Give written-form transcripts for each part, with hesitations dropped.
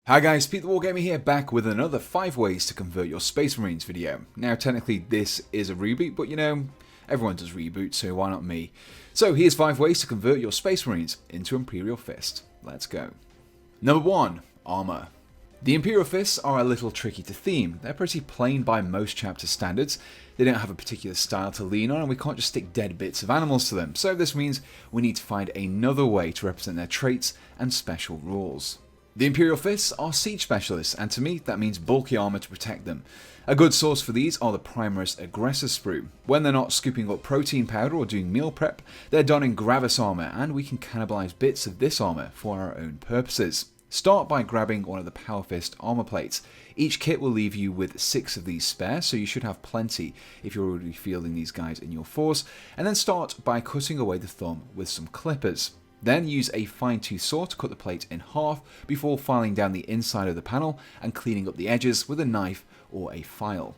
Hi guys, Pete the Wargamer here, back with another 5 ways to convert your Space Marines video. Now technically this is a reboot, but you know, everyone does reboots, so why not me? So here's 5 ways to convert your Space Marines into Imperial Fist. Let's go. Number 1. Armor. The Imperial Fists are a little tricky to theme. They're pretty plain by most chapter standards. They don't have a particular style to lean on, and we can't just stick dead bits of animals to them. So this means we need to find another way to represent their traits and special rules. The Imperial Fists are siege specialists, and to me that means bulky armor to protect them. A good source for these are the Primaris Aggressor sprue. When they're not scooping up protein powder or doing meal prep, they're donning Gravis armor, and we can cannibalize bits of this armor for our own purposes. Start by grabbing one of the Power Fist armor plates. Each kit will leave you with 6 of these spare, so you should have plenty if you're already fielding these guys in your force, and then start by cutting away the thumb with some clippers. Then use a fine-tooth saw to cut the plate in half before filing down the inside of the panel and cleaning up the edges with a knife or a file.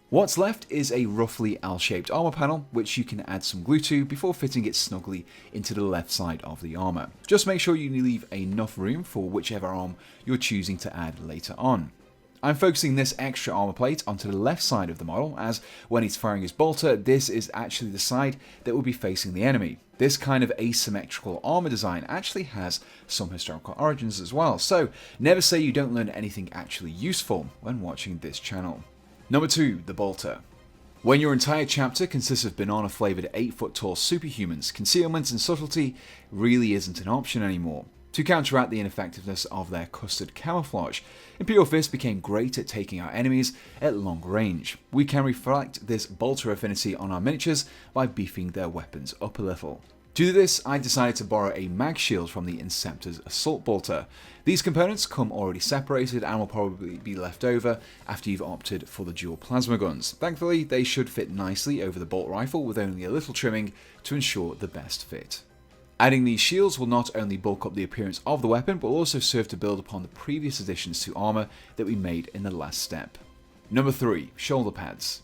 What's left is a roughly L-shaped armor panel, which you can add some glue to before fitting it snugly into the left side of the armor. Just make sure you leave enough room for whichever arm you're choosing to add later on. I'm focusing this extra armor plate onto the left side of the model, as when he's firing his bolter, this is actually the side that will be facing the enemy. This kind of asymmetrical armor design actually has some historical origins as well, so never say you don't learn anything actually useful when watching this channel. Number 2. The bolter. When your entire chapter consists of banana-flavoured 8-foot tall superhumans, concealment and subtlety really isn't an option anymore. To counteract the ineffectiveness of their custard camouflage, Imperial Fist became great at taking out enemies at long range. We can reflect this bolter affinity on our miniatures by beefing their weapons up a little. To do this, I decided to borrow a mag shield from the Inceptor's Assault Bolter. These components come already separated and will probably be left over after you've opted for the dual plasma guns. Thankfully, they should fit nicely over the bolt rifle with only a little trimming to ensure the best fit. Adding these shields will not only bulk up the appearance of the weapon, but will also serve to build upon the previous additions to armor that we made in the last step. Number 3. Shoulder pads.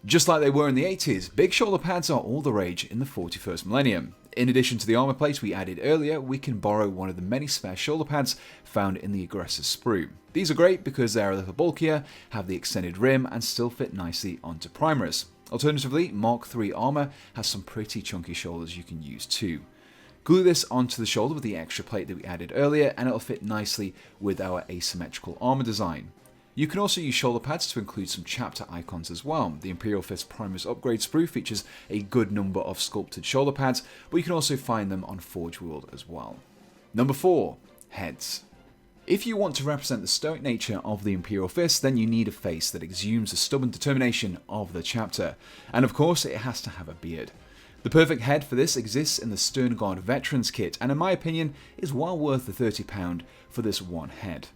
Just like they were in the 80s, big shoulder pads are all the rage in the 41st millennium. In addition to the armor plate we added earlier, we can borrow one of the many spare shoulder pads found in the Aggressor sprue. These are great because they are a little bulkier, have the extended rim, and still fit nicely onto Primaris. Alternatively, Mark III armor has some pretty chunky shoulders you can use too. Glue this onto the shoulder with the extra plate that we added earlier, and it'll fit nicely with our asymmetrical armor design. You can also use shoulder pads to include some chapter icons as well. The Imperial Fist Primaris Upgrade sprue features a good number of sculpted shoulder pads, but you can also find them on Forge World as well. Number 4. Heads. If you want to represent the stoic nature of the Imperial Fist, then you need a face that exudes the stubborn determination of the chapter, and of course it has to have a beard. The perfect head for this exists in the Stern Guard Veterans Kit, and in my opinion is well worth the £30 for this one head.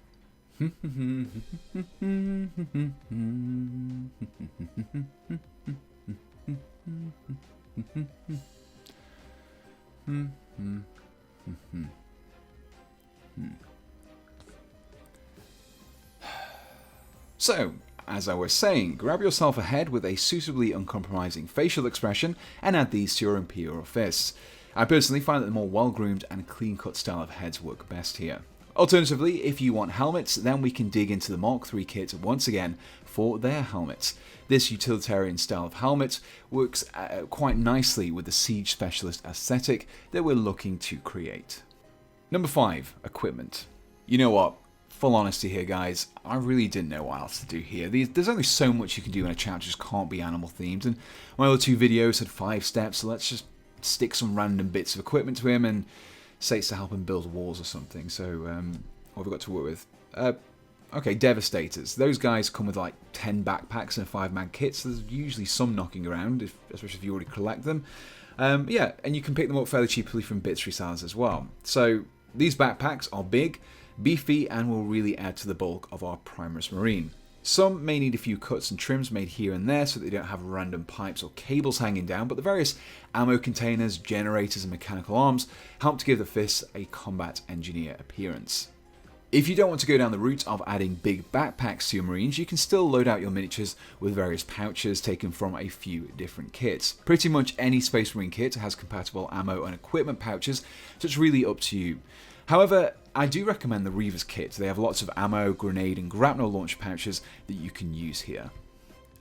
So, as I was saying, grab yourself a head with a suitably uncompromising facial expression and add these to your Imperial Fists. I personally find that the more well-groomed and clean-cut style of heads work best here. Alternatively, if you want helmets, then we can dig into the Mark III kit once again for their helmets. This utilitarian style of helmet works quite nicely with the Siege Specialist aesthetic that we're looking to create. Number 5. Equipment. You know what? Full honesty here, guys, I really didn't know what else to do here. There's only so much you can do in a chapter, just can't be animal themed, and my other 2 videos had 5 steps, so let's just stick some random bits of equipment to him and say it's to help him build walls or something. So, what have we got to work with? Okay, Devastators. Those guys come with like 10 backpacks and a 5-man kit, so there's usually some knocking around, especially if you already collect them. Yeah, and you can pick them up fairly cheaply from bits resellers as well. So, these backpacks are big, beefy, and will really add to the bulk of our Primaris Marine. Some may need a few cuts and trims made here and there so that they don't have random pipes or cables hanging down, but the various ammo containers, generators, and mechanical arms help to give the fists a combat engineer appearance. If you don't want to go down the route of adding big backpacks to your Marines, you can still load out your miniatures with various pouches taken from a few different kits. Pretty much any Space Marine kit has compatible ammo and equipment pouches, so it's really up to you. However, I do recommend the Reaver's kit. They have lots of ammo, grenade and grapnel launch pouches that you can use here.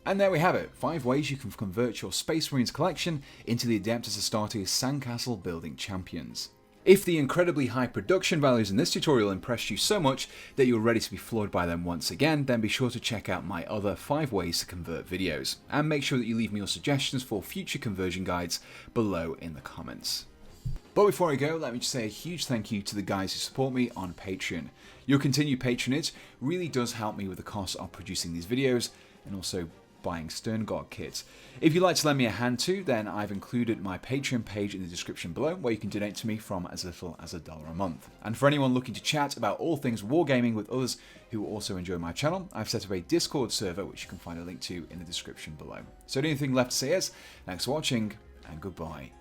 And there we have it, 5 ways you can convert your Space Marines collection into the Adeptus Astartes Sandcastle building champions. If the incredibly high production values in this tutorial impressed you so much that you're ready to be floored by them once again, then be sure to check out my other 5 ways to convert videos, and make sure that you leave me your suggestions for future conversion guides below in the comments. But before I go, let me just say a huge thank you to the guys who support me on Patreon. Your continued patronage really does help me with the cost of producing these videos, and also buying Sterngard kits. If you'd like to lend me a hand too, then I've included my Patreon page in the description below, where you can donate to me from as little as $1 a month. And for anyone looking to chat about all things wargaming with others who also enjoy my channel, I've set up a Discord server which you can find a link to in the description below. So the only thing left to say is, thanks for watching, and goodbye.